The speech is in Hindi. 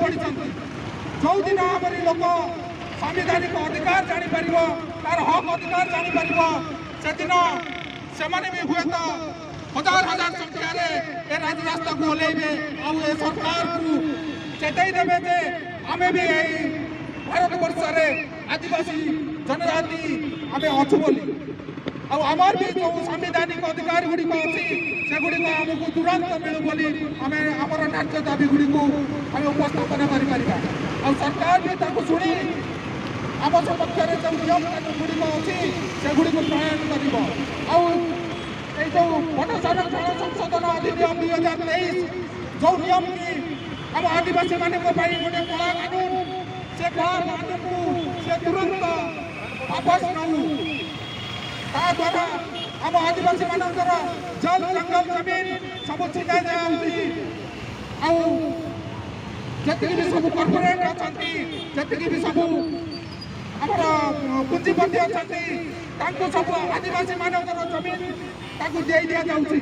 पड़ी जो दिन आमरी लोक संवैधानिक अधिकार जापर तार हक अधिकार जापर से दिन से भी हुए तो हजार हजार संख्यार ए राजरास्ता को ओल्लैबे आ सरकार को चेतई देवे जे आम भी भारत वर्ष आदिवासी जनजाति आम अच्छु बोली आमर भी जो संवैधानिक अधिकार गुड़िक अच्छी से गुड़िक आमको तुरंत मिलू बोली आम आमर न्याय दाबी गुड़िक आम उपस्थापन कर सरकार भी शुणी आम सपक्ष जो नियम गुड़िक अच्छी से गुड़िक प्रणायन कर जो भोट संरक्षण संशोधन अधिनियम 2023 जो नियम की आम आदिवासी मान गोटे कला कानून से कला कानून को से तुरंत वापस नऊ द्वारा आम आदिवासी मानकर जल जंगल जमीन सब छिना जाऊँगी जी भी सब कॉर्पोरेट अच्छा जी भी सब आमर पुंजीपति अच्छा सब आदिवासी मानकर जमीन दि दि जाऊँगी